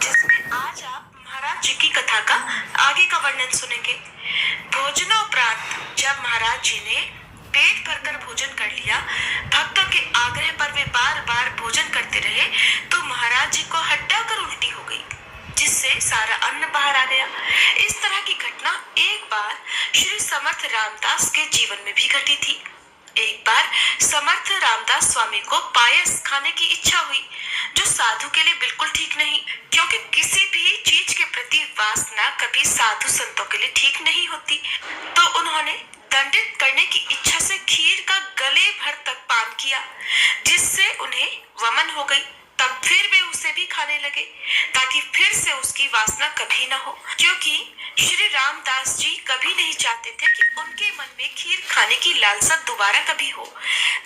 जिसमें आज आप महाराज जी की कथा का आगे का वर्णन सुनेंगे। भोजनोपरांत जब महाराज जी ने पेट भरकर भोजन कर लिया, भक्तों के आग्रह पर वे बार बार भोजन करते रहे तो महाराज जी को हड्डा कर उल्टी हो गई, जिससे सारा अन्न बाहर आ गया। इस तरह की घटना एक बार श्री समर्थ रामदास के जीवन में भी घटी थी। एक बार समर्थ रामदास स्वामी को पायस खाने की इच्छा हुई, जो साधु के लिए बिल्कुल ठीक नहीं, क्योंकि किसी भी चीज के प्रति वासना कभी साधु संतों के लिए ठीक नहीं होती। तो उन्होंने दंडित करने की इच्छा से खीर का गले भर तक पान किया, जिससे उन्हें वमन हो गई। तब फिर वे उसे भी खाने लगे, ताकि फिर से उसकी वासना कभी न हो, क्योंकि श्री रामदास जी कभी नहीं चाहते थे कि उनके मन में खीर खाने की लालसा दोबारा कभी हो।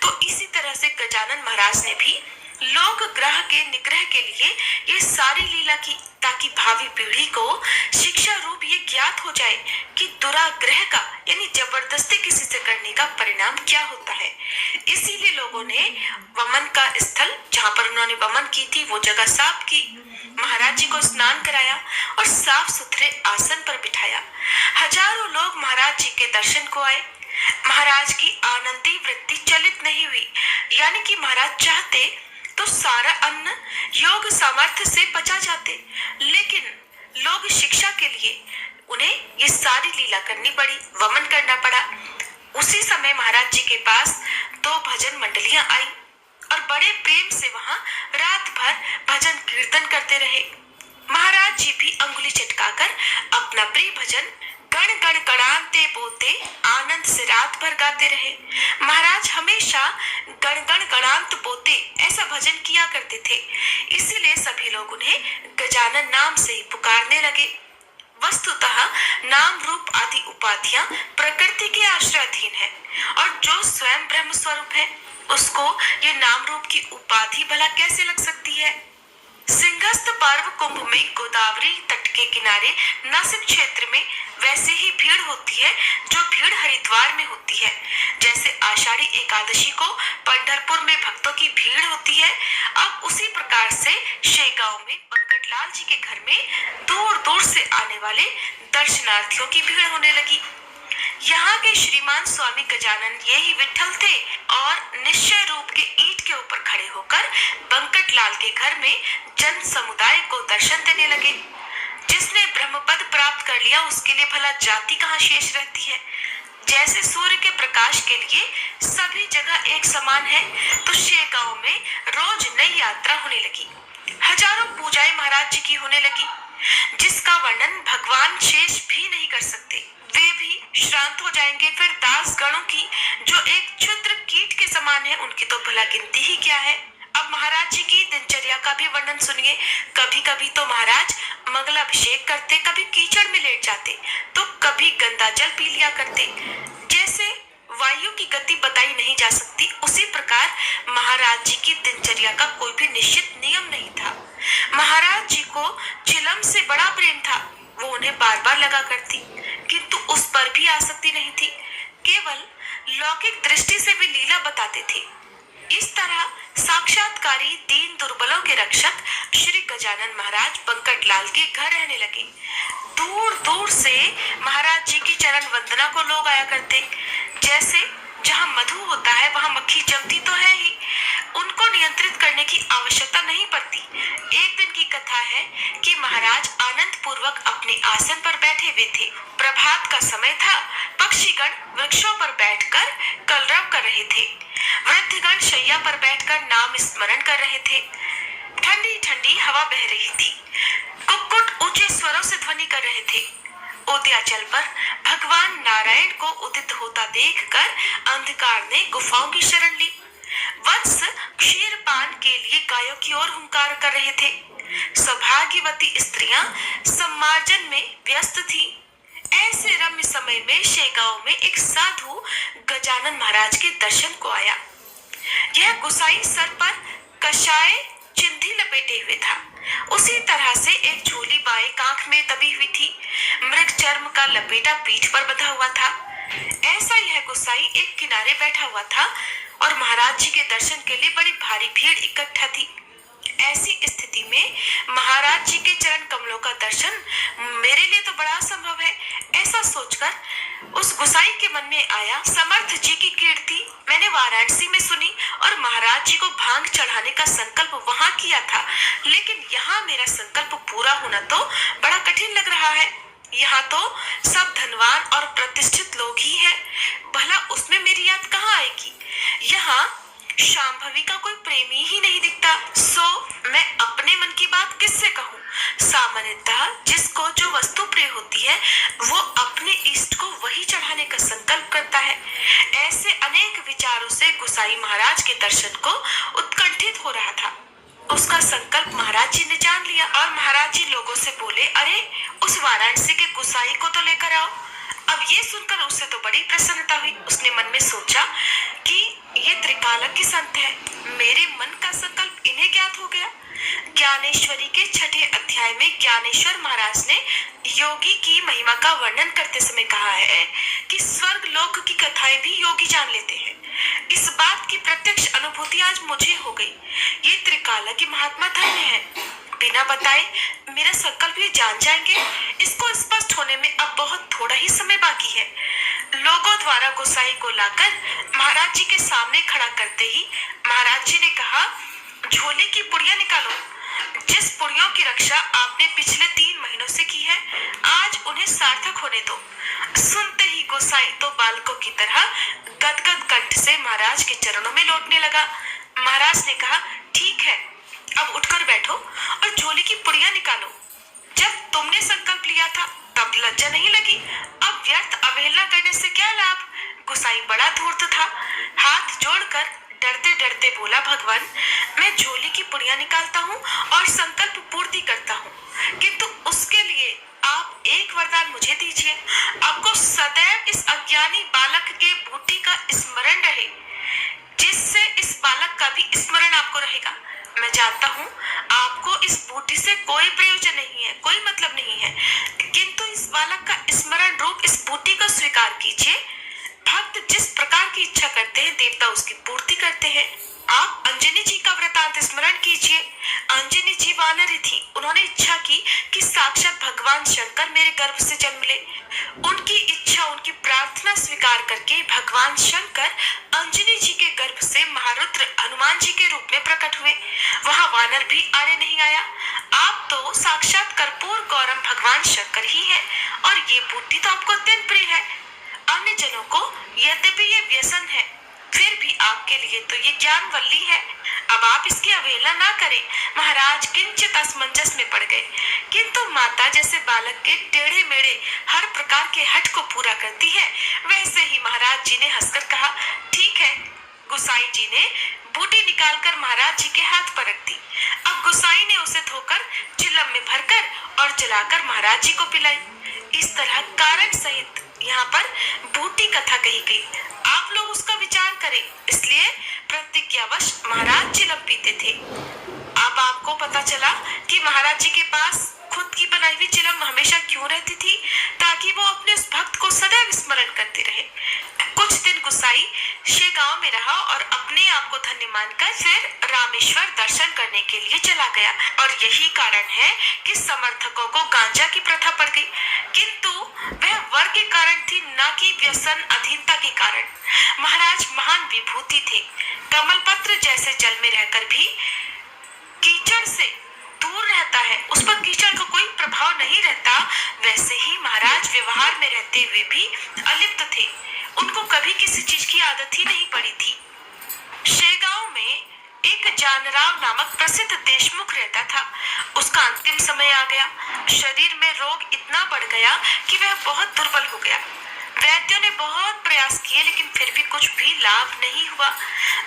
तो इसी तरह से गजानन महाराज ने भी लोक ग्रह के निग्रह के लिए ये सारी लीला की, ताकि भावी पीढ़ी को शिक्षा रूप ये ज्ञात हो जाए कि दुराग्रह का यानी जबरदस्ती किसी से करने का परिणाम क्या होता है। इसीलिए लोगों ने वमन का स्थल जहाँ पर उन्होंने वमन की थी वो जगह साफ की, महाराज जी को स्नान कराया और साफ सुथरे आसन पर बिठाया। हजारों लोग महाराज जी के दर्शन को आए। महाराज की आनंदी वृत्ति चलित नहीं हुई, यानी कि महाराज चाहते तो सारा अन्न योग सामर्थ्य से पचा जाते, लेकिन लोग शिक्षा के लिए उन्हें ये सारी लीला करनी पड़ी, वमन करना पड़ा। उसी समय महाराज जी के पास 2 भजन मंडलियां आई और बड़े प्रेम से वहां रात भर भजन कीर्तन करते रहे। महाराज जी भी अंगुली चटकाकर अपना प्रिय भजन गण गण गणांते बोलते आनंद से रात भर गाते रहे। महाराज हमेशा गण गण गणांत बोते ऐसा भजन किया करते थे, इसीलिए सभी लोग उन्हें गजानन नाम से ही पुकारने लगे। वस्तुतः नाम रूप आदि उपाधियां प्रकृति के आश्रयाधीन है, और जो स्वयं ब्रह्म स्वरूप है उसको ये नाम रूप की उपाधि भला कैसे लग सकती है। सिंहस्थ पर्व कुंभ में गोदावरी तट के किनारे नासिक क्षेत्र में वैसे ही भीड़ होती है जो भीड़ हरिद्वार में होती है। जैसे आषाढ़ी एकादशी को पंढरपुर में भक्तों की भीड़ होती है, अब उसी प्रकार से शेगांव में बंकटलाल जी के घर में दूर दूर से आने वाले दर्शनार्थियों की भीड़ होने लगी। यहाँ के श्रीमान स्वामी गजानन ये ही विठल थे और निश्चय रूप के ईंट के ऊपर खड़े होकर बंकटलाल के घर में जन समुदाय को दर्शन देने लगे। जिसने ब्रह्मपद प्राप्त कर लिया उसके लिए भला जाति कहाँ शेष रहती है। जैसे सूर्य के प्रकाश के लिए सभी जगह एक समान है, तो शेगांव में रोज नई यात्रा होने लगी। हजारों पूजाएं महाराज जी की होने लगी, जिसका वर्णन भगवान शेष भी नहीं कर सकते। वे भी श्रांत हो जाएंगे। फिर दास गणों की जो एक क्षुद्र कीट के समान है, उनकी तो भला गिनती ही क्या है। अब महाराज जी की दिनचर्या का भी वर्णन सुनिए। कभी कभी तो महाराज मंगलाभिषेक करते, कभी कीचड़ में लेट जाते, तो कभी गंदा जल पी लिया करते। जैसे वायु की गति बताई नहीं जा सकती, उसी प्रकार महाराज जी की दिनचर्या का कोई भी निश्चित नियम नहीं था। महाराज जी को चिलम से बड़ा प्रेम था, वो उन्हें बार बार लगा करती, किंतु उस पर भी आसक्ति नहीं थी, केवल लौकिक दृष्टि से भी लीला बताते थे। इस तरह साक्षात्कारी दीन दुर्बलों के रक्षक श्री गजानन महाराज बंकटलाल के घर रहने लगे। दूर दूर से महाराज जी की चरण वंदना को लोग आया करते। जैसे जहाँ मधु होता है वहाँ मक्खी जमती तो है ही, उनको नियंत्रित करने की आवश्यकता नहीं पड़ती। एक दिन की कथा है कि महाराज आनंद पूर्वक अपने आसन पर बैठे हुए थे। प्रभात का समय था। पक्षीगण वृक्षों पर बैठकर कलरव कर रहे थे। वृद्धगण शैया पर बैठकर नाम स्मरण कर रहे थे। ठंडी ठंडी हवा बह रही थी। कुक्कुट ऊंचे स्वरों से ध्वनि कर रहे थे। उदयाचल पर भगवान नारायण को उदित होता देखकर अंधकार ने गुफाओं की शरण ली। वत्स क्षीरपान के लिए गायों की ओर हुंकार कर रहे थे। सौभाग्यवती स्त्रियां सम्मार्जन में व्यस्त थीं। ऐसे रम्य समय में शेगांव में एक साधु गजानन महाराज के दर्शन को आया। यह गुसाई सर पर कषाय चिंधी लपेटे हुए था। उसी तरह से एक झोली बाएं कांख में दबी हुई थी। मृग चर्म का लपेटा पीठ पर बंधा हुआ था। ऐसा यह गुसाई एक किनारे बैठा हुआ था और महाराज जी के दर्शन के लिए बड़ी भारी भीड़ इकट्ठा थी। ऐसी स्थिति में महाराज जी के चरण कमलों का दर्शन मेरे लिए तो बड़ा असंभव है। ऐसा सोचकर उस गुसाई के मन में आया, समर्थ जी की कीर्ति मैंने वाराणसी में सुनी और महाराज जी को भांग चढ़ाने का संकल्प वहां किया था, लेकिन यहाँ मेरा संकल्प पूरा होना तो बड़ा कठिन लग रहा है। यहाँ तो सब धनवान और प्रतिष्ठित लोग ही हैं, भला उसमें मेरी याद कहाँ आएगी। यहाँ शांभवी का कोई प्रेमी ही नहीं दिखता, सो मैं अपने मन की बात किससे कहूँ। सामान्यतः जिसको जो वस्तु प्रिय होती है वो अपने इष्ट को वही चढ़ाने का संकल्प करता है। ऐसे अनेक विचारों से गुसाई महाराज के दर्शन को उत्कंठित हो रहा था। उसका संकल्प महाराज जी ने जान लिया और महाराज जी लोगों से बोले, अरे उस वाराणसी के गुसाई को तो लेकर आओ। अब ये सुनकर उसे तो बड़ी प्रसन्नता हुई। उसने मन में सोचा कि ये त्रिकालज्ञ संत है, मेरे मन का संकल्प इन्हें ज्ञात हो गया। ज्ञानेश्वरी के 6ठे अध्याय में ज्ञानेश्वर महाराज ने योगी की महिमा का वर्णन करते समय कहा है कि स्वर्ग लोक की कथाएं भी योगी जान लेते हैं। इस बात की प्रत्यक्ष अनुभूति आज मुझे हो गई। ये त्रिकालज्ञ महात्मा धन्य है, बिना बताए मेरा संकल्प ये जान जाएंगे। इसको स्पष्ट होने में अब बहुत थोड़ा ही समय बाकी है। लोगों द्वारा गोसाई को लाकर महाराज जी के सामने खड़ा करते ही महाराज जी ने कहा, झोले की पुड़िया निकालो। जिस पुड़ियों की रक्षा आपने पिछले 3 महीनों से की है, आज उन्हें सार्थक होने दो। सुनते ही गोसाई तो बालकों की तरह गदगद कंठ से महाराज के चरणों में लौटने लगा। महाराज ने कहा, ठीक है, अब उठकर बैठो और झोले की पुड़िया निकालो। जब तुमने संकल्प लिया था तब लज्जा नहीं लगी, अब व्यर्थ अवहेलना करने से क्या लाभ। गुसाई बड़ा धूर्त था, हाथ जोड़कर डरते डरते बोला, भगवान मैं झोली की पुड़िया निकालता हूँ और संकल्प पूर्ति करता हूँ, किंतु उसके लिए आप एक वरदान मुझे दीजिए। आपको सदैव इस अज्ञानी बालक के बूटी का स्मरण रहे, जिससे इस बालक का भी स्मरण आपको रहेगा। मैं जानता हूँ आपको इस बूटी से कोई प्रयोजन नहीं है, कोई मतलब नहीं है, किंतु इस बालक का स्मरण रूप इस बूटी को स्वीकार कीजिए। भक्त जिस प्रकार की इच्छा करते हैं देवता उसकी पूर्ति करते हैं। आप अंजनी जी का वृतांत स्मरण कीजिए। अंजनी जी वानरी थी, उन्होंने इच्छा की कि साक्षात भगवान शंकर मेरे गर्भ से जन्म ले। उनकी इच्छा, उनकी प्रार्थना स्वीकार करके भगवान शंकर अंजनी जी के गर्भ से महारुद्र हनुमान जी के रूप में प्रकट हुए। वहां वानर भी आड़े नहीं आया। आप तो साक्षात कर्पूर गौरम भगवान शंकर ही है और ये बूटी तो आपको अत्यंत प्रिय है। अन्य जनों को यद्यपि ये व्यसन है, फिर भी आपके लिए तो ये ज्ञानवल्ली है। अब आप इसकी अवहेलना ना करें। महाराज किंचित असमंजस में पड़ गए, किंतु माता जैसे बालक के टेढ़े मेढ़े हर प्रकार के हट को पूरा करती है, वैसे ही महाराज जी ने हंसकर कहा, ठीक है। गुसाई जी ने बूटी निकालकर महाराज जी के हाथ पर रख दी। अब गुसाई ने उसे धोकर चिलम में भरकर और जलाकर महाराज जी को पिलाई। इस तरह कारण सहित यहाँ पर बूटी कथा कही गई। आप लोग उसका विचार करें। इसलिए प्रतिज्ञावश महाराज चिलम पीते थे। अब आपको पता चला कि महाराज जी के पास खुद की बनाई हुई चिलम हमेशा क्यों रहती थी, ताकि वो अपने उस भक्त को सदैव स्मरण करते रहे। कुछ दिन गुसाई शेगांव में रहा और अपने आप को धन्य मानकर फिर रामेश्वर दर्शन करने के लिए चला गया। और यही कारण है कि समर्थकों को गांजा की प्रथा पड़ गई, किंतु वह वर के कारण थी, न कि व्यसन अधीनता के कारण। महाराज महान विभूति थे। कमलपत्र जैसे जल में रहकर भी कीचड़ से दूर रहता है, उस पर कीचड़ का कोई प्रभाव नहीं रहता, वैसे ही महाराज व्यवहार में रहते हुए भी अलिप्त थे। उनको कभी किसी चीज की आदत ही नहीं पड़ी थी। शेगांव में एक जानराव नामक प्रसिद्ध देशमुख रहता था। उसका अंतिम समय आ गया। शरीर में रोग इतना बढ़ गया कि वह बहुत दुर्बल हो गया। वैद्यों ने बहुत प्रयास किए, लेकिन फिर भी कुछ भी लाभ नहीं हुआ।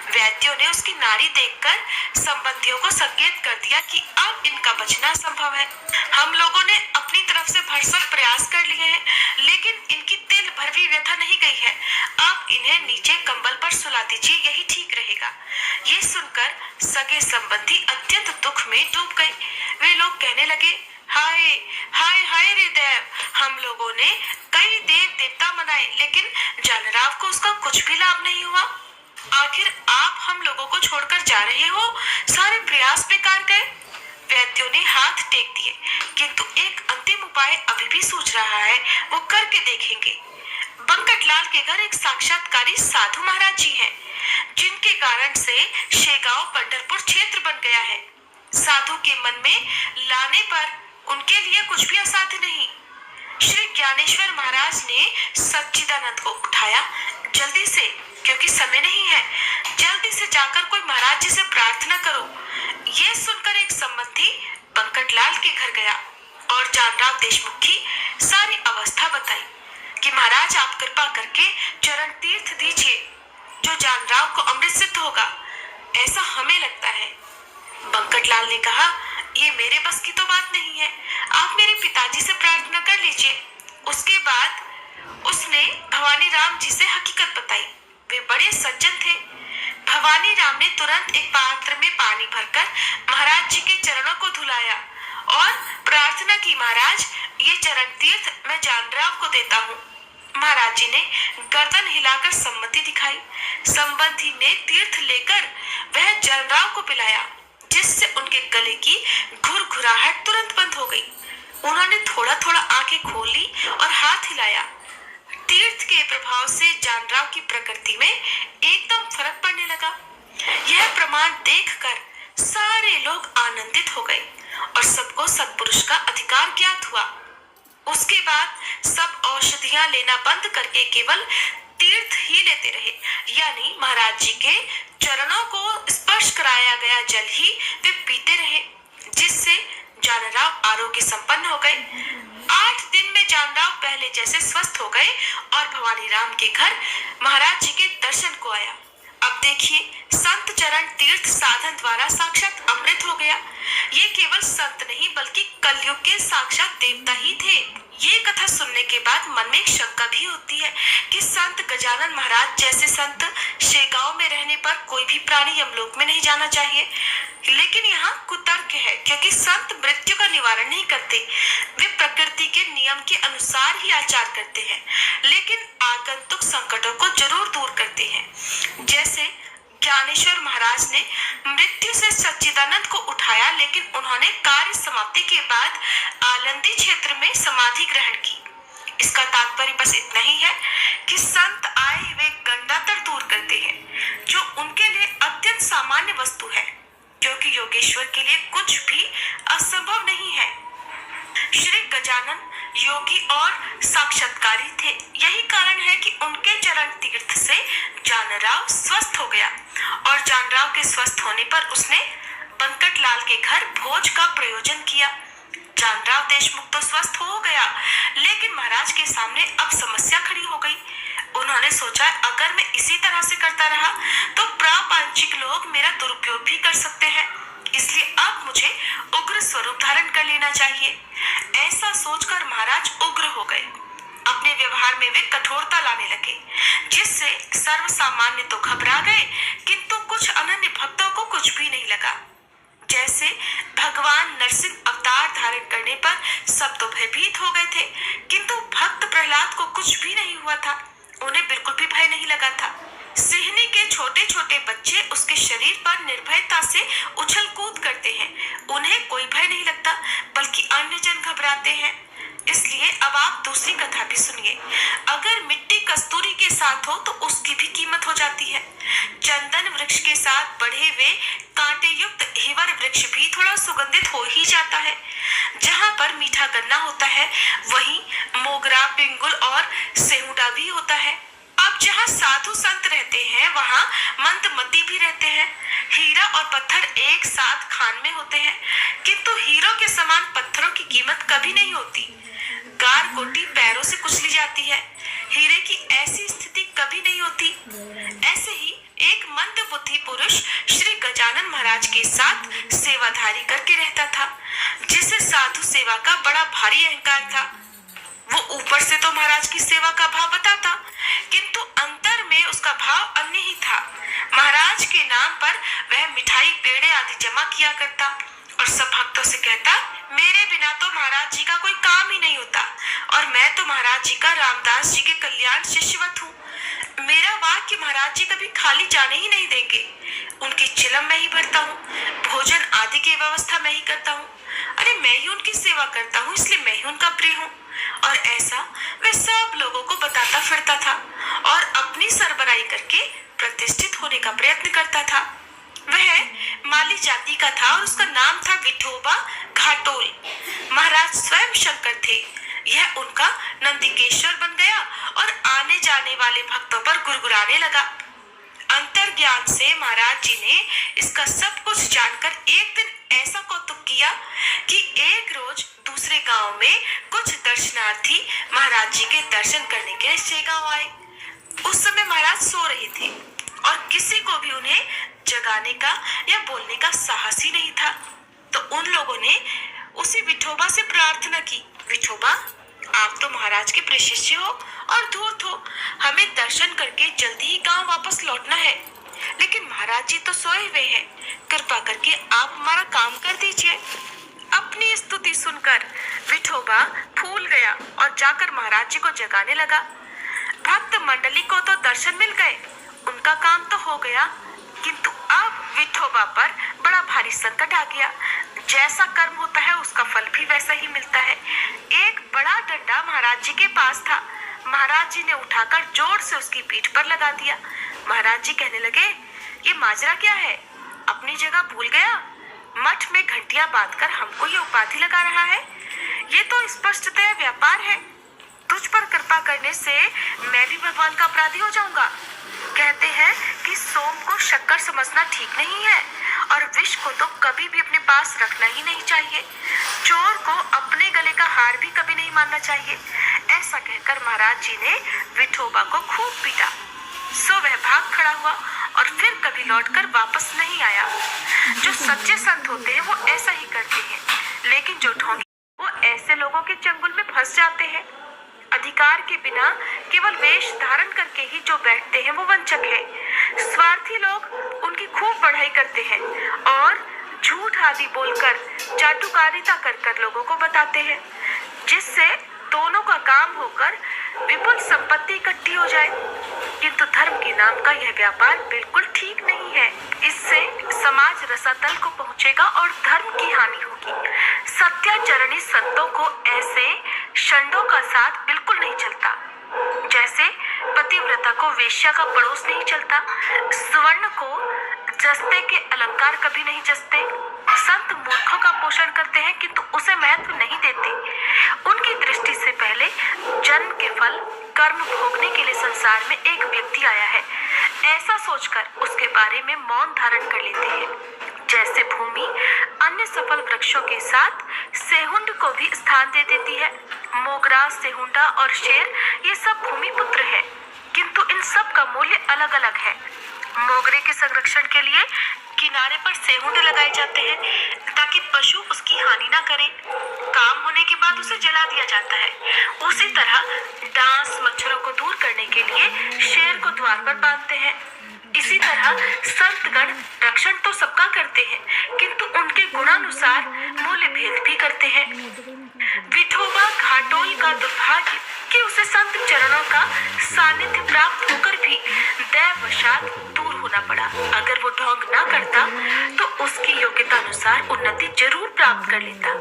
वैद्यों ने उसकी नाड़ी देखकर संबंधियों को संकेत कर दिया कि अब इनका बचना संभव है। हम लोगों ने अपनी तरफ से भरसक प्रयास कर लिए हैं, लेकिन इनकी तिल भर भी व्यथा नहीं गई है। अब इन्हें नीचे कंबल पर सुला दीजिए, यही ठीक रहेगा। ये सुनकर सगे संबंधी अत्यंत दुख में डूब गए। वे लोग कहने लगे, हाय हाय हाय रे देव, हम लोगों ने कई देव देवता मनाए, लेकिन जानराव को उसका कुछ भी लाभ नहीं हुआ। आखिर आप हम लोगों को छोड़कर जा रहे हो? सारे प्रयास बेकार गए। वैद्यों ने हाथ टेक दिए, किंतु एक अंतिम उपाय अभी भी सूझ रहा है, वो करके देखेंगे। बंकटलाल के घर एक साक्षात्कारी साधु महाराज जी हैं, जिनके कारण से शेगांव पंढरपुर क्षेत्र बन गया है। साधु के मन में लाने पर उनके लिए कुछ भी असाध्य नहीं। श्री ज्ञानेश्वर महाराज ने सच्चिदानंद को उठाया। जल्दी से, क्योंकि समय नहीं है, जल्दी से जाकर कोई महाराज जी से प्रार्थना करो। ये सुनकर एक संबंधी बंकटलाल के घर गया और जानराव देशमुख की सारी अवस्था बताई कि महाराज आप कृपा करके चरण तीर्थ दीजिए, जो जानराव को अमृत सिद्ध होगा, ऐसा हमें लगता है। बंकटलाल ने कहा, ये मेरे बस की तो बात नहीं है, आप मेरे पिताजी से प्रार्थना कर लीजिए। उसके बाद उसने भवानी राम जी से हकीकत बताई। वे बड़े सज्जन थे। भवानी राम ने तुरंत एक पात्र में पानी भरकर महाराज जी के चरणों को धुलाया और प्रार्थना की, महाराज ये चरण तीर्थ मैं जानराव को देता हूँ। महाराज जी ने गर्दन हिलाकर सम्मति दिखाई। संबंधी ने तीर्थ लेकर वह जानराव को पिलाया, जिससे उनके गले की घुरघुराहट तुरंत बंद हो गई। उन्होंने थोड़ा थोड़ा आंखें खोली और हाथ हिलाया। तीर्थ के प्रभाव से जानराव की प्रकृति में एकदम फर्क पड़ने लगा। यह प्रमाण देखकर सारे लोग आनंदित हो गए और सबको सत्पुरुष का अधिकार ज्ञात हुआ। उसके बाद सब औषधियां लेना बंद करके केवल तीर्थ ही लेते रहे, यानी महाराज जी के चरणों को स्पर्श कराया गया जल ही वे पीते रहे, जिससे जानराव आरोग्य संपन्न हो गए। 8 दिन में जानराव पहले जैसे स्वस्थ हो गए और भवानी राम के घर महाराज जी के दर्शन को आया। अब देखिए, संत चरण तीर्थ साधन द्वारा साक्षात अमृत हो गया। ये केवल संत नहीं बल्कि कलयुग के साक्षात देवता ही थे। ये कथा सुनने के बाद मन में एक शंका भी होती है कि संत गजानन महाराज जैसे संत शेगांव में रहने पर कोई भी प्राणी यमलोक में नहीं जाना चाहिए। लेकिन यहाँ कुतर्क है, क्योंकि संत मृत्यु का निवारण नहीं करते, वे प्रकृति के नियम के अनुसार ही आचार करते हैं, लेकिन आगंतुक संकटों को जरूर दूर करते हैं। जैसे ज्ञानेश्वर महाराज ने मृत्यु से सच्चिदानंद को उठाया, लेकिन उन्होंने कार्य समाप्ति के बाद आलंदी क्षेत्र में समाधि ग्रहण की। इसका तात्पर्य बस इतना ही है कि संत आए वे गंडातर दूर करते हैं, जो उनके लिए अत्यंत सामान्य वस्तु है, क्योंकि योगेश्वर के लिए कुछ भी असंभव नहीं है। श्री गजानन योगी और साक्षात्कारी थे। यही कारण है कि उनके चरण तीर्थ से जानराव स्वस्थ हो गया और जानराव के स्वस्थ होने पर उसने बंकटलाल के घर भोज का प्रयोजन किया। जानराव देशमुख तो स्वस्थ हो गया, लेकिन महाराज के सामने अब समस्या खड़ी हो गई। उन्होंने सोचा, अगर मैं इसी तरह से करता रहा तो प्रापंचिक लोग मेरा दुरुपयोग भी कर सकते हैं, इसलिए अब मुझे उग्र स्वरूप धारण कर लेना चाहिए। ऐसा सोचकर महाराज उग्र हो गए। अपने व्यवहार में वे कठोरता लाने लगे, जिससे सर्व सामान्य तो घबरा गए, किंतु कुछ अनन्य भक्तों को कुछ भी नहीं लगा। जैसे भगवान नरसिंह अवतार धारण करने पर सब तो भयभीत हो गए थे, किंतु भक्त प्रहलाद को कुछ भी नहीं हुआ था। उन्हें बिल्कुल भी भय नहीं लगा था। सिहनी के छोटे छोटे बच्चे उसके शरीर पर निर्भयता से उछल कूद करते हैं, उन्हें कोई भय नहीं लगता, बल्कि अन्य जन घबराते हैं। इसलिए अब आप दूसरी कथा भी सुनिए। अगर मिट्टी कस्तूरी के साथ हो तो उसकी भी कीमत हो जाती है। चंदन वृक्ष के साथ बढ़े हुए कांटे युक्त हिवर वृक्ष भी थोड़ा सुगंधित हो ही जाता है। जहाँ पर मीठा गन्ना होता है, वहीं मोगरा, पिंगुल और सेहुडा भी होता है। अब जहाँ साधु संत रहते हैं, वहाँ मंदमती भी रहते हैं। हीरा और पत्थर एक साथ खान में होते हैं, किंतु हीरों के समान पत्थरों की कीमत कभी नहीं होती। गार गोटी पैरों से कुचली जाती है, हीरे की ऐसी स्थिति कभी नहीं होती। ऐसे ही एक मंद बुद्धि पुरुष श्री गजानन महाराज के साथ सेवाधारी करके रहता था, जिसे साधु सेवा का बड़ा भारी अहंकार था। वो ऊपर से तो महाराज की सेवा का भाव बताता, किंतु अंतर में उसका भाव अन्य ही था। महाराज के नाम पर वह मिठाई, पेड़े आदि जमा किया करता और सब भक्तों से कहता, मेरे बिना तो महाराज जी का कोई काम ही नहीं होता और मैं तो महाराज जी का रामदास जी के कल्याण शिष्यवत हूँ। मेरा वाक्य महाराज जी कभी खाली जाने ही नहीं देंगे। उनकी चिलम मैं ही भरता हूँ, भोजन आदि की व्यवस्था मैं ही करता हूँ। अरे मैं ही उनकी सेवा करता हूँ, इसलिए मैं ही उनका प्रिय हूँ। और ऐसा वह सब लोगों को बताता फिरता था और अपनी सरबराही करके प्रतिष्ठित होने का प्रयत्न करता था। वह माली जाति का था और उसका नाम था विठोबा घाटोल। महाराज स्वयं शंकर थे। यह उनका नंदिकेश्वर बन गया और आने जाने वाले भक्तों पर गुरगुराने लगा। अंतर ज्ञान से महाराज जी ने इसका सब कुछ जानकर एक दिन ऐसा कौतुक किया कि एक रोज दूसरे गांव में कुछ दर्शनार्थी महाराज जी के दर्शन करने के लिए शेगांव आए। उस समय महाराज सो रहे थे और किसी को भी उन्हें जगाने का या बोलने का साहस ही नहीं था। तो उन लोगों ने उसी विठोबा से प्रार्थना की, विठोबा आप तो महाराज के प्रिय शिष्य हो और धूर्त हो, हमें दर्शन करके जल्दी ही गांव वापस लौटना है, लेकिन महाराज जी तो सोए हुए हैं, कृपा करके आप हमारा काम कर दीजिए। अपनी स्तुति सुनकर विठोबा फूल गया और जाकर महाराज जी को जगाने लगा। भक्त मंडली को तो दर्शन मिल गए, उनका काम तो हो गया, किंतु अब विठोबा पर बड़ा भारी संकट आ गया। जैसा कर्म होता है उसका फल भी वैसा ही मिलता है। एक बड़ा डंडा महाराज जी के पास था। महाराज जी ने उठाकर जोर से उसकी पीठ पर लगा दिया। महाराज जी कहने लगे, ये माजरा क्या है, अपनी जगह भूल गया? मठ में घंटियां बांधकर हमको ये उपाधि लगा रहा है, ये तो स्पष्टतः व्यापार है। तुझ पर कृपा करने से मैं भी भगवान का अपराधी हो जाऊंगा। कहते हैं कि सोम को शक्कर समझना ठीक नहीं है और विष को तो कभी भी अपने पास रखना ही नहीं चाहिए। चोर को अपने गले का हार भी कभी नहीं मानना चाहिए। ऐसा कहकर महाराज जी ने विठोबा को खूब पीटा। सो वह भाग खड़ा हुआ और फिर कभी लौटकर वापस नहीं आया। जो सच्चे संत होते हैं वो ऐसा ही करते हैं, लेकिन जो ढोंगी वो ऐसे लोगों के चंगुल में फंस जाते हैं। अधिकार के बिना केवल वेश धारण करके ही जो बैठते हैं वो वंचक है। स्वार्थी लोग उनकी खूब बढ़ाई करते हैं और झूठ आदि बोलकर चाटुकारिता कर लोगों को बताते हैं, जिससे दोनों का काम होकर विपुल संपत्ति इकट्ठी हो जाए। किंतु धर्म के नाम का यह व्यापार बिल्कुल ठीक नहीं है। इससे समाज रसातल को पहुंचेगा और धर्म की हानि होगी। सत्याचरणी संतों को ऐसे षंडों का साथ बिल्कुल नहीं चलता। जैसे पतिव्रता को वेश्या का पड़ोस नहीं चलता, स्वर्ण को जस्ते के अलंकार कभी नहीं जसते। संत मूर्खों का पोषण करते हैं किंतु उसे महत्व नहीं देते। उनकी दृष्टि से पहले जन्म के फल कर्म भोगने के लिए संसार में एक व्यक्ति आया है, ऐसा सोचकर उसके बारे में मौन धारण कर लेते हैं। जैसे भूमि अन्य सफल वृक्षों के साथ सेहुंड को भी स्थान दे देती है। मोगरा, सेहुंडा और शेर ये सब भूमि पुत्र है, किंतु इन सब का मूल्य अलग अलग है। मोगरे के संरक्षण के लिए किनारे पर सेहुंड लगाए जाते हैं ताकि पशु उसकी हानि ना करें। काम होने के बाद उसे जला दिया जाता है। उसी तरह डांस मच्छरों को दूर करने के लिए शेर को द्वार पर बांधते हैं। इसी तरह संतगण रक्षण तो सबका करते हैं, किंतु उनके गुणानुसार मूल्य भेद भी करते हैं। विठोबा घाटोल का दुर्भाग्य कि उसे संत चरणों का सानिध्य प्राप्त होकर भी दैववशात दूर होना पड़ा। अगर वो ढोंग ना करता तो उसकी योग्यता अनुसार उन्नति जरूर प्राप्त कर लेता।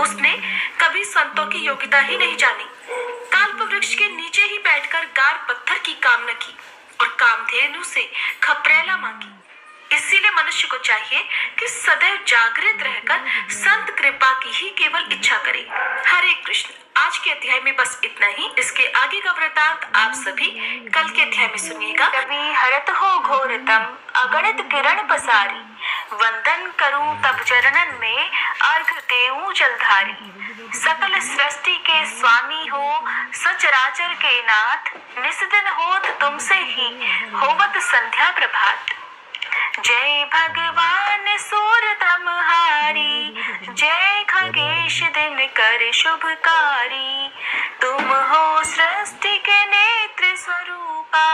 उसने कभी संतों की योग्यता ही नहीं जानी। काल्प वृक्ष के नीचे ही बैठकर गार पत्थर की कामना की और कामधेनु से खपरेला मांगी। इसीलिए मनुष्य को चाहिए कि सदैव जागृत रहकर संत कृपा की ही केवल इच्छा करे। हरे कृष्ण। आज के अध्याय में बस इतना ही। इसके आगे का वृतांत आप सभी कल के अध्याय में सुनिएगा। कभी हरत हो घोरतम अगणित किरण पसारी, वंदन करूं तब चरणन में अर्घ देऊं जलधारी। सकल सृष्टि के स्वामी हो सचराचर के नाथ, निस्दिन होत तुमसे ही होवत संध्या प्रभात। जय भगवान सूरतमहारी, जय खगेश दिन कर शुभकारी। तुम हो सृष्टि के नेत्र स्वरूपा,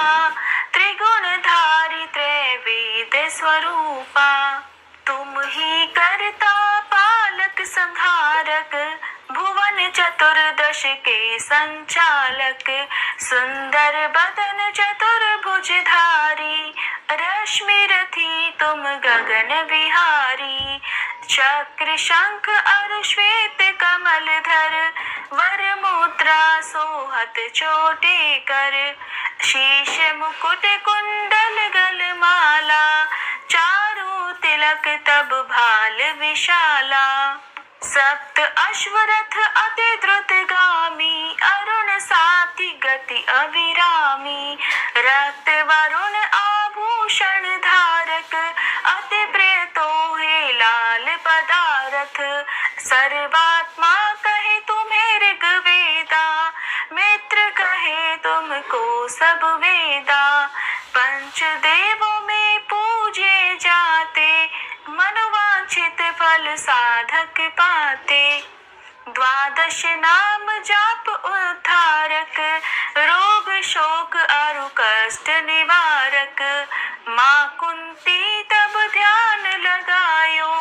त्रिगुणधारी त्रैवेद स्वरूपा। तुम ही करता पालक संहारक, भुवन चतुर्दश वश के संचालक, सुंदर बदन चतुर्भुजधारी, रश्मि रथी तुम गगन विहारी। चक्र शंख और श्वेत कमल धर, वर मुद्रा सोहत चोटी कर। शीश मुकुट कुंडल गलमाला, चारों तिलक तब भाल विशाला। सप्त अश्वरथ अति द्रुतगामी, अरुण साथी गति अविरामी। रक्त वरुण आभूषण धारक, अति प्रिय तोहे लाल पदारथ। सर्वात्मा कहे तुम्हें ऋग्वेदा, मित्र कहे तुमको सब वेदा। पंचदेवों में पूजे जाते, मनोवांछित फल साधक पाते। द्वादश नाम जाप उद्धारक, रोग शोक अरु कष्ट निवारक। माँ कुंती तब ध्यान लगायो,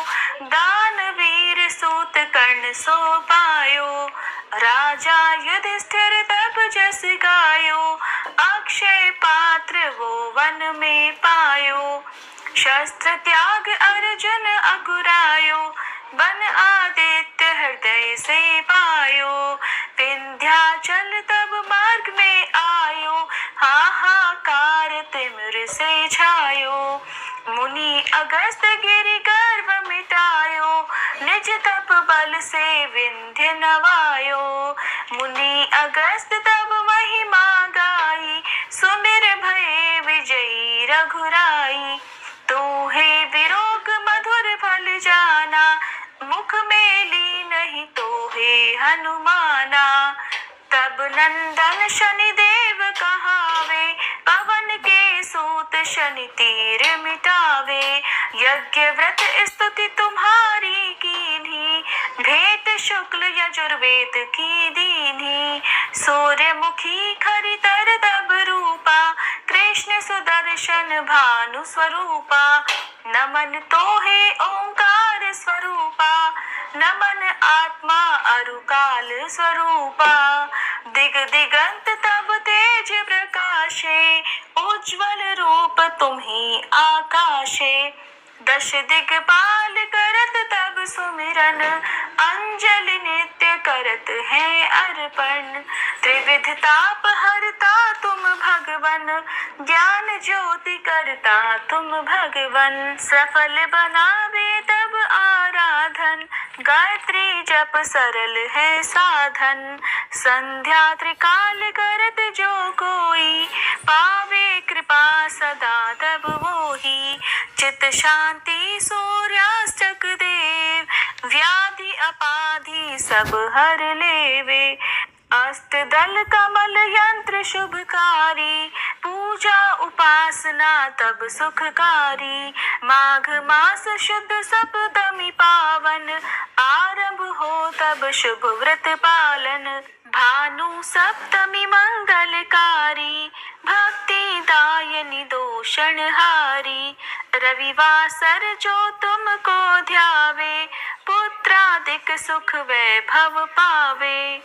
दानवीर सूत कर्ण सो पायो। राजा युधिष्ठिर तब जस गायो, अक्षय पात्र वो वन में पायो। शस्त्र त्याग अर्जुन अकुरायो, बन आदित्य हृदय से पायो। विंध्याचल तब मार्ग में आयो, हाहाकार तिमिर से छायो। मुनि अगस्त गिरि गर्व मिटायो, निज तप बल से विंध्य नवायो। मुनि अगस्त तब महिमा गाई, सुमिर भये विजयी रघुराई। तू हे विरोग मधुर फल जाना, मुख में ली नहीं तो हे हनुमाना। तब नंदन शनि देव कहावे, पवन के सूत शनि तीर मिटावे। यज्ञ व्रत स्तुति तुम्हारी कीन्ही, भेंट शुक्ल यजुर्वेद की दीन्ही। सूर्यमुखी खरितर तब रूपा, कृष्ण सुदर्शन भानु स्वरूपा। नमन तोहे ओंकार स्वरूपा, नमन आत्मा अरुकाल स्वरूपा। दिग दिगंत तब तेज प्रकाशे, उज्ज्वल रूप तुम्ही आकाशे। दश दिग्पाल करत तब सुमिरन, अंजलि नित्य करत है अर्पण। त्रिविध ताप हरता तुम भगवन, ज्ञान ज्योति करता तुम भगवन। सफल बनावे तब आराधन, गायत्री जप सरल है साधन। संध्या त्रिकाल करत जो कोई, पावे कृपा सदा तब मोही। चित शांति सूर्यास्तक देव, व्याधि अपाधि सब हर लेवे। अस्त दल कमल यंत्र शुभकारी, पूजा उपासना तब सुखकारी। माघ मास शुद्ध सप्तमी पावन, आरंभ हो तब शुभ व्रत पालन। भानु सप्तमी मंगलकारी, भक्ति दायनी दोषण हारी। रविवासर जो तुमको ध्यावे, पुत्रादिक सुख वैभव पावे।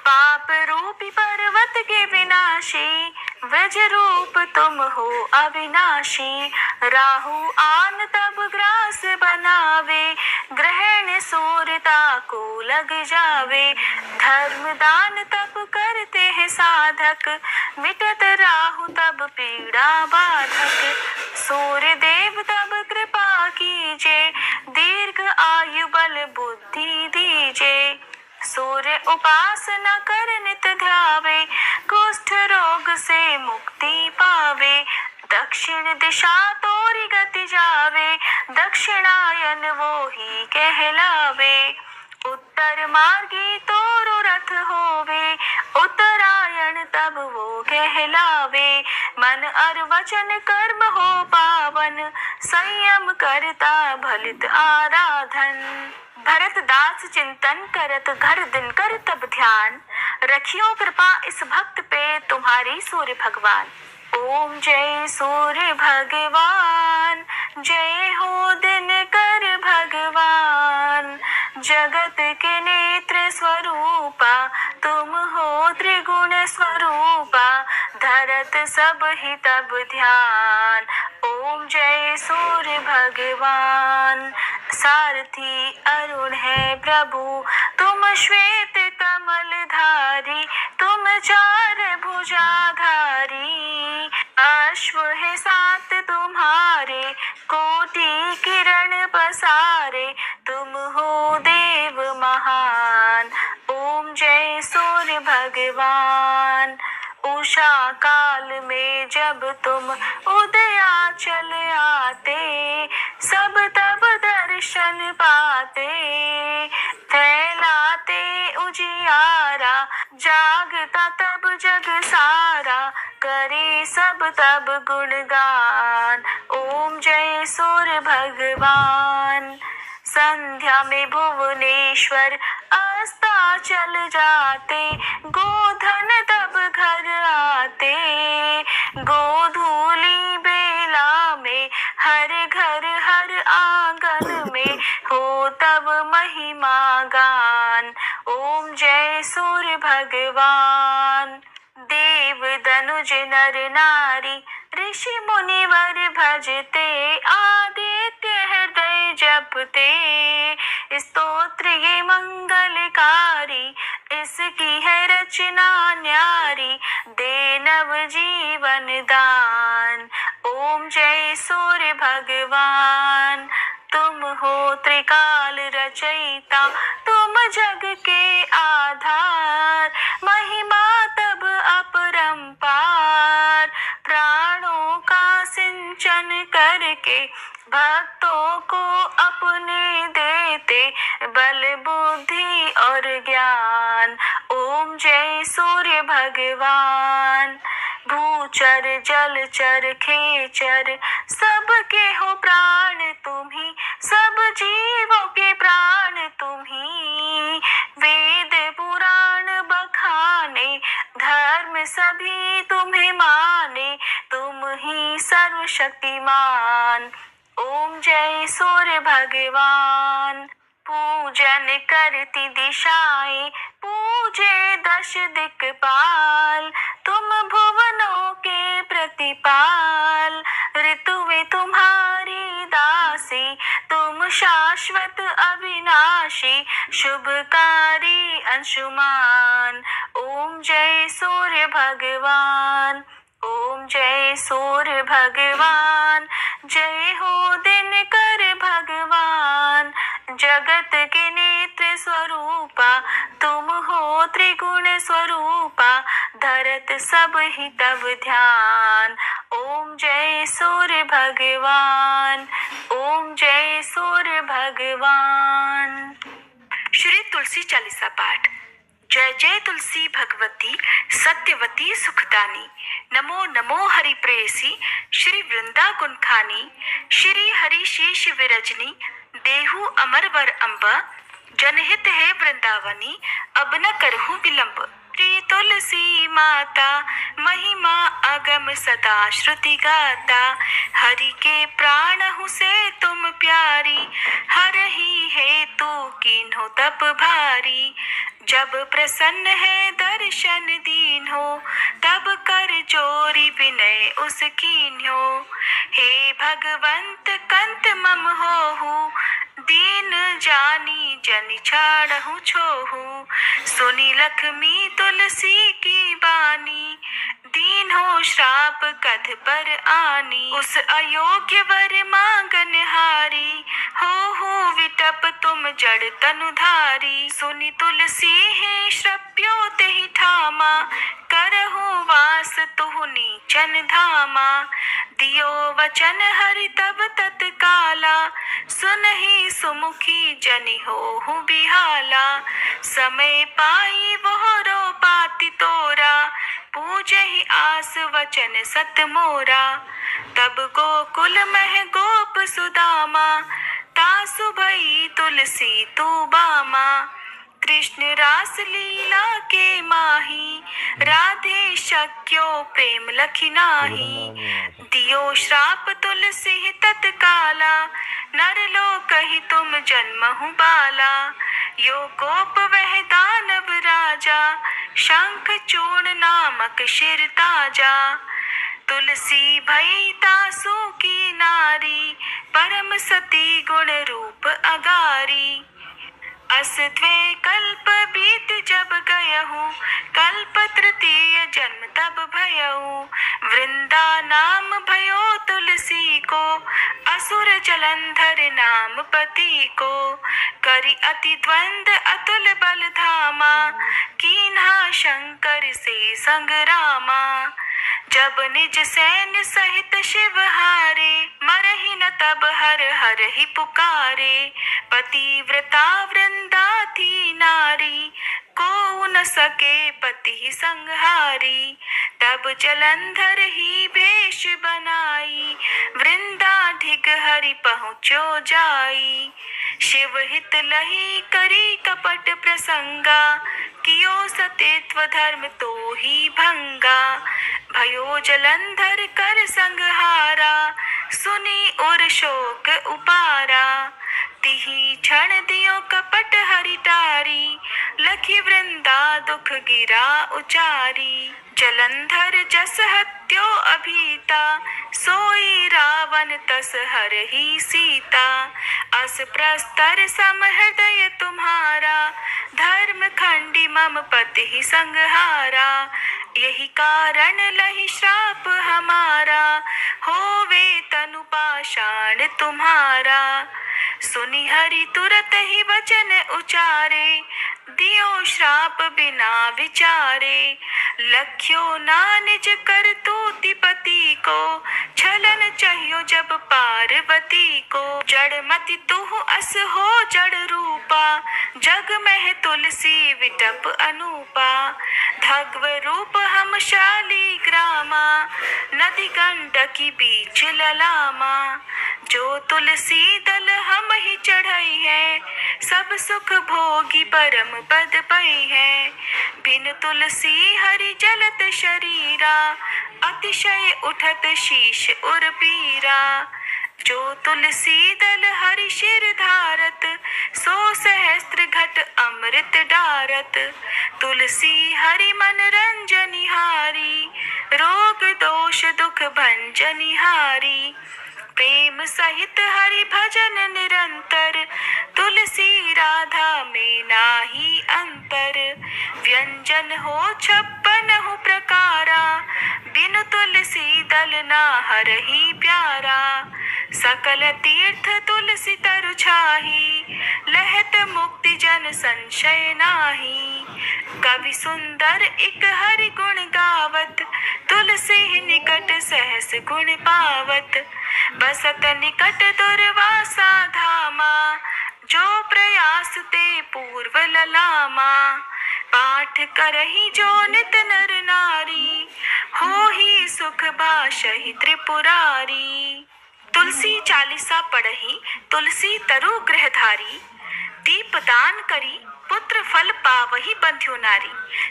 पाप रूपी पर्वत के विनाशी, वज रूप तुम हो अविनाशी। राहु आन तब ग्रास बनावे, ग्रहण सूर्यता को लग जावे। धर्म दान तब करते हैं साधक, मिटत राहु तब पीड़ा बाधक। सूर्य देव तब कृपा कीजे, दीर्घ आयु बल बुद्धि दीजे। सूर्य उपासना कर नित ध्यावे, कुष्ठ रोग से मुक्ति पावे। दक्षिण दिशा तोरी गति जावे, दक्षिणायन वो ही कहलावे। उत्तर मार्गी तोरो रथ होवे, उत्तरायण तब वो कहलावे। मन और वचन कर्म हो पावन, संयम करता भलित आराधन। भरत दास चिंतन करत घर दिन कर तब ध्यान, रखियो कृपा इस भक्त पे तुम्हारी सूर्य भगवान। ओम जय सूर्य भगवान, जय हो दिन कर भगवान। जगत के नेत्र स्वरूपा, तुम हो त्रिगुण स्वरूपा, धरत सब ही तब ध्यान। ओम जय सूर्य भगवान। सारथी अरुण है प्रभु, तुम श्वेत कमल धारी, तुम चार भुजाधारी। अश्व है सात तुम्हारे, कोटि किरण पसारे, तुम हो देव महान। ओम जय सूर्य भगवान। उषा काल में जब तुम उदयाचल आते, सब तब दर्शन पाते। फैलाते उजियारा, जागता तब जग सारा, करे सब तब गुणगान। ओम जय सूर्य भगवान। संध्या में भुवनेश्वर अस्ताचल जाते, गोधन तब घर आते। गोधूली बेला में हर घर हर आंगन में, हो तब महिमा गान। ओम जय सूर्य भगवान। देव दनुज नर नारी, ऋषि मुनिवर भजते, आदित्य हृदय जपते। स्तोत्र ये मंगलकारी, इसकी है रचना न्यारी, दे नव जीवन दान। ओम जय सूर्य भगवान। तुम हो त्रिकाल रचयिता, तुम जग के आधार, महिमा तब अपरंपार। प्राणों का सिंचन करके, भक्तों को अपने देते, बल बुद्धि और ज्ञान। ओम जय सूर्य भगवान। भूचर जलचर खेचर, सबके हो प्राण तुम्ही, सब जीवों के प्राण तुम्ही। वेद पुराण बखाने, धर्म सभी तुम्हें माने, तुम ही सर्वशक्तिमान। ओम जय सूर्य भगवान। पूजन करती दिशाएं, पूजे दश दिक्पाल, तुम भुवनों के प्रतिपाल। ऋतुएं तुम्हारी दासी, तुम शाश्वत अविनाशी, शुभकारी अंशुमान। ओम जय सूर्य भगवान। ओम जय सूर्य भगवान। जय हो दिनकर भगवान। जगत के नेत्र स्वरूपा, तुम हो त्रिगुण स्वरूपा, धरत सब ही तब ध्यान। ओम जय सूर्य भगवान। ओम जय सूर्य भगवान। श्री तुलसी चालीसा पाठ। जय जय तुलसी भगवती, सत्यवती सुखदानी। नमो नमो हरि प्रेयसी, श्री वृंदा गुणखानी। श्री हरि शेष विरजनी, देहु अमर वर अम्ब। जनहित है वृंदावनी, अब न करहूँ विलंब। प्रिय तुलसी माता, महिमा अगम सदा श्रुति गाता। हरि के प्राण हूँ से तुम प्यारी, हर ही है तू कीन्हो तप भारी। जब प्रसन्न है दर्शन दीन हो, तब कर जोरी विनय उस कीन्हो। हे भगवंत कंत मम होहु, दीन जानी जन छाड़हु छोहु। सुनी लक्ष्मी तुलसी की बानी, दीन हो श्राप कध पर आनी। उस अयोग्य वर मांगन हारी, हो विटप तुम जड़ तनुधारी। सुनी तुलसी है श्रप्यो तेहि ठामा, करहु वास तुहु नीचन धामा। दियो वचन हरि तब तत्काला, सुनहि सुमुखी जनि होहु बिहाला। समय पाई वोहरो पाति तोरा, पूजहि आस वचन सत मोरा। तब गोकुल मह गोप सुदामा, तासु भई तुलसी तू बामा। कृष्ण रास लीला के माही, राधे शक्यो प्रेम लखि नाही। दियो श्राप तुलसी तत्काला, नर लोकहि तुम जन्महु बाला। यो गोप वह दानव राजा, शंख चूर्ण नामक शिर ताजा। तुलसी भई तासु की नारी, परम सती गुण रूप अगारी। अस द्वे कल्प बीत जब गयहु, कल्प तृतीय जन्म तब भयहु। वृंदा नाम भयो तुलसी को, असुर जलंधर नाम पति को। करि अति द्वंद अतुल बल धामा, कीन्हा शंकर से संग्रामा। जब निज सैन्य सहित शिव हारे, मरहि न तब हर हर ही पुकारे। पतिव्रता वृंदा थी नारी, को न सके पति संहारी। तब जलंधर ही भेष बनाई, वृंदा ढिग हरि पहुँचो जाई। शिव हित लही करी कपट प्रसंगा, कियो सतेत्व धर्म तो ही भंगा। भयो जलंधर कर संहारा, सुनी और शोक उपारा। तिही क्षण दियो कपट हरि टारी, लखी वृंदा दुख गिरा उचारी। जलंधर जस हत्यो अभीता, सोई रावण तस हर ही सीता। अस प्रस्तर सम हृदय तुम्हारा, धर्म खंडी मम पति ही संहारा। यही कारण लही श्राप हमारा, होवे तनु पाषाण तुम्हारा। सुनि हरि तुरत ही वचन उचारे, दियो श्राप बिना विचारे। लख्यो ना निज कर तूति पति को, छलन चाहियो जब पार्वती को। जड़ मति तुह अस हो जड़ रूपा, जग में तुलसी विटप अनूपा। धग्व रूप हम शाली ग्रामा, नदी गंडकी बीच ललामा। जो तुलसी दल हम ही चढ़ई है, सब सुख भोगी परम पद पई है। बिन तुलसी हरि जलत शरीरा, अतिशय उठत शीश उर पीरा। जो तुलसी दल हरि शिर धारत, सो सहस्त्र घट अमृत डारत। तुलसी हरि मन रंजनिहारी, रोग दोष दुख भंजनिहारी। प्रेम सहित हरि भजन निरंतर, तुलसी राधा में नाही अंतर। व्यंजन हो 56 प्रकारा, बिनु तुलसी दल ना हरहि प्यारा। सकल तीर्थ तुलसी तरु छाही, लहत मुक्ति जन संशय नाही। कवि सुंदर एक हरि गुण गावत, तुलसी निकट सहस गुण पावत। बसत निकट दुर्वासा धामा, जो प्रयास ते पूर्व ललामा। पाठ करही जो नित नर नारी, हो ही सुख बाशहि त्रिपुरारी। तुलसी चालीसा पढ़ही, तुलसी तरु गृहधारी। दीप दान करी, पुत्र फल पावही बंध्यो नारी।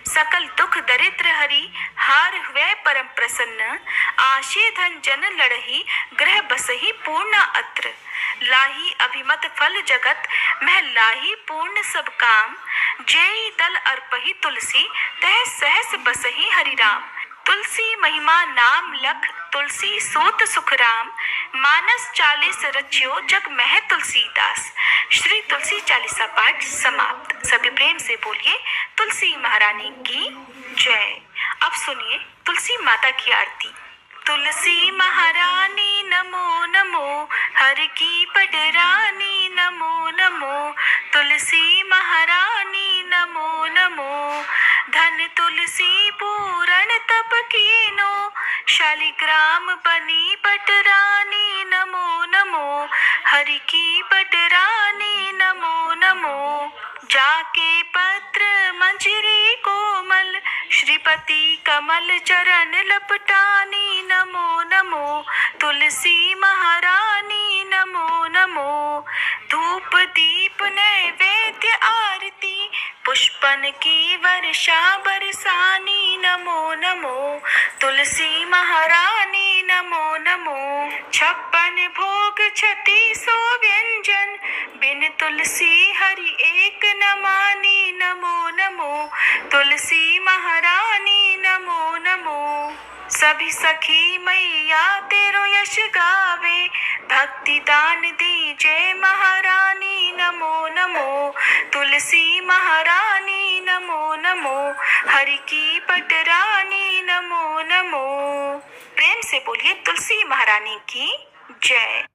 सकल दुख दरिद्र हरि, हार हुए परम प्रसन्न। आशे धन जन लड़ही, ग्रह बसही पूर्ण अत्र। लाही अभिमत फल जगत, मह लाही पूर्ण सब काम। जेई दल अर्पही तुलसी, तह सहस बसही हरि राम। तुलसी महिमा नाम लख, तुलसी सोत सुख राम। मानस 40 रच्यो, जग मह तुलसीदास। श्री तुलसी चालीसा पाठ समाप्त। सभी प्रेम से बोलिए तुलसी महारानी की जय। अब सुनिए तुलसी माता की आरती। तुलसी महारानी नमो नमो, हर की पडरानी नमो नमो। तुलसी महारानी नमो नमो, धन तुलसी पूरण तप कीनो। शालिग्राम बनी पटरानी नमो नमो, हरि की पटरानी नमो नमो। जाके पत्र मंजरी कोमल, श्रीपति कमल चरण लपटानी नमो नमो। तुलसी महारानी नमो नमो। धूप दीप नैवेद्य आरती, पुष्पन की वर्षा बरसानी नमो नमो, तुलसी महारानी नमो नमो। 56 भोग 3600 व्यंजन, बिन तुलसी हरि एक न मानी नमो नमो, तुलसी महारानी नमो नमो। सभी सखी मैया तेरो यश गावे, भक्ति दान दीजे महारानी नमो नमो, तुलसी महारानी नमो नमो, हरि की पटरानी नमो नमो। प्रेम से बोलिए तुलसी महारानी की जय।